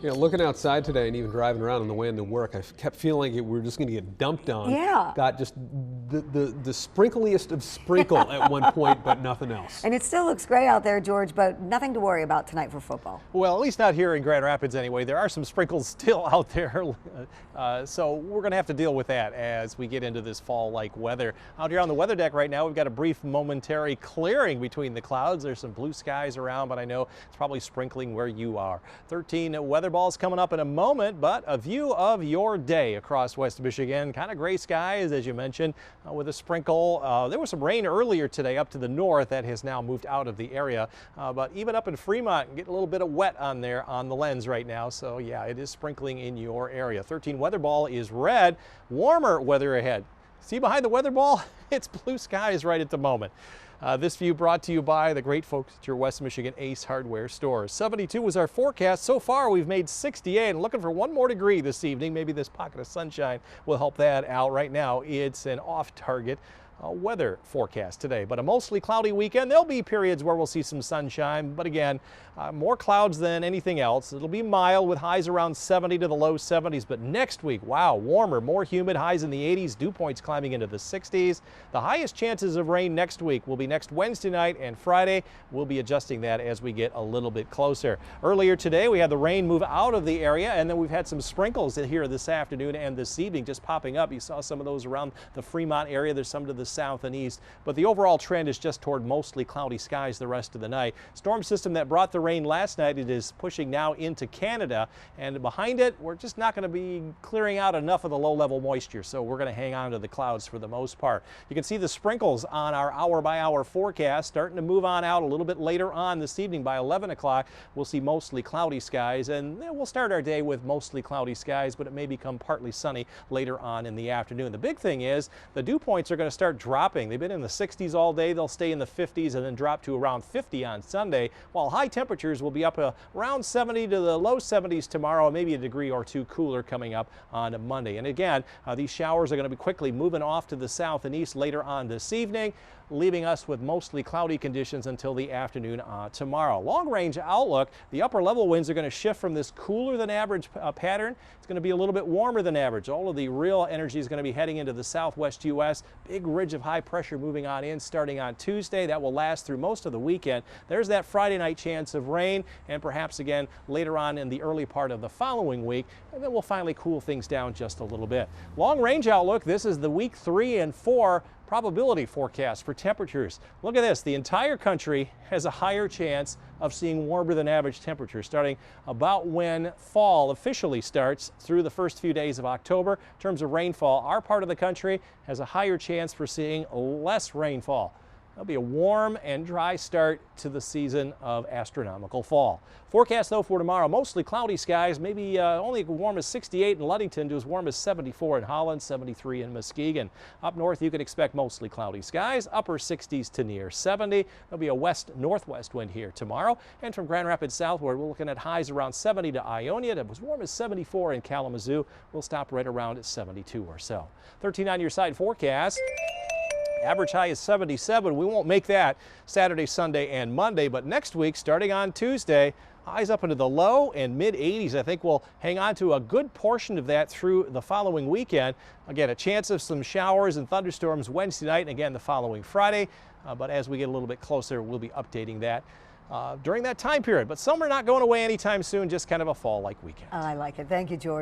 Looking outside today and even driving around on the way into work, I kept feeling like we were just going to get dumped on. Yeah. Got just the sprinkliest of sprinkle at one point, but nothing else. And it still looks great out there, George, but nothing to worry about tonight for football. Well, at least not here in Grand Rapids anyway. There are some sprinkles still out there, so we're going to have to deal with that as we get into this fall-like weather. Out here on the weather deck right now, we've got a brief momentary clearing between the clouds. There's some blue skies around, but I know it's probably sprinkling where you are. 13 weather balls coming up in a moment, but a view of your day across West Michigan. Kind of gray skies, as you mentioned, with a sprinkle. There was some rain earlier today up to the north that has now moved out of the area, but even up in Fremont, getting a little bit of wet on there on the lens right now. So yeah, it is sprinkling in your area. 13 weather ball is red. Warmer weather ahead. See behind the weather ball? It's blue skies right at the moment. This view brought to you by the great folks at your West Michigan Ace Hardware stores. 72 was our forecast. So far, we've made 68 and looking for one more degree this evening. Maybe this pocket of sunshine will help that out. Right now, it's an off-target weather forecast today, but a mostly cloudy weekend. There'll be periods where we'll see some sunshine, but again, more clouds than anything else. It'll be mild with highs around 70 to the low 70s, but next week, wow, warmer, more humid, highs in the 80s, dew points climbing into the 60s. The highest chances of rain next week will be next Wednesday night and Friday. We'll be adjusting that as we get a little bit closer. Earlier today, we had the rain move out of the area, and then we've had some sprinkles here this afternoon and this evening just popping up. You saw some of those around the Fremont area. There's some to the south and east, but the overall trend is just toward mostly cloudy skies the rest of the night. Storm system that brought the rain last night, it is pushing now into Canada, and behind it, we're just not going to be clearing out enough of the low-level moisture, so we're going to hang on to the clouds for the most part. You can see the sprinkles on our hour-by-hour forecast starting to move on out a little bit later on this evening. By 11 o'clock, we'll see mostly cloudy skies, and we'll start our day with mostly cloudy skies, but it may become partly sunny later on in the afternoon. The big thing is the dew points are going to start dropping. They've been in the 60s all day. They'll stay in the 50s and then drop to around 50 on Sunday, while high temperatures will be up around 70 to the low 70s tomorrow, maybe a degree or two cooler coming up on Monday. And again, these showers are going to be quickly moving off to the south and east later on this evening, leaving us with mostly cloudy conditions until the afternoon tomorrow. Long-range outlook, the upper level winds are going to shift from this cooler than average pattern. It's going to be a little bit warmer than average. All of the real energy is going to be heading into the southwest U.S. Big ridge of high pressure moving on in starting on Tuesday. That will last through most of the weekend. There's that Friday night chance of rain, and perhaps again later on in the early part of the following week, and then we'll finally cool things down just a little bit. Long-range outlook, this is the week 3 and 4 probability forecast for temperatures. Look at this. The entire country has a higher chance of seeing warmer than average temperatures starting about when fall officially starts through the first few days of October. In terms of rainfall, our part of the country has a higher chance for seeing less rainfall. That'll be a warm and dry start to the season of astronomical fall. Forecast, though, for tomorrow, mostly cloudy skies, maybe only as warm as 68 in Ludington to as warm as 74 in Holland, 73 in Muskegon. Up north, you can expect mostly cloudy skies, upper 60s to near 70. There'll be a west-northwest wind here tomorrow. And from Grand Rapids southward, we're looking at highs around 70 to Ionia. That was as warm as 74 in Kalamazoo. We'll stop right around at 72 or so. 13 on your side forecast. Average high is 77. We won't make that Saturday, Sunday, and Monday, but next week, starting on Tuesday, highs up into the low and mid 80s. I think we'll hang on to a good portion of that through the following weekend. Again, a chance of some showers and thunderstorms Wednesday night and again the following Friday. But as we get a little bit closer, we'll be updating that during that time period. But summer not going away anytime soon, just kind of a fall-like weekend. I like it. Thank you, George.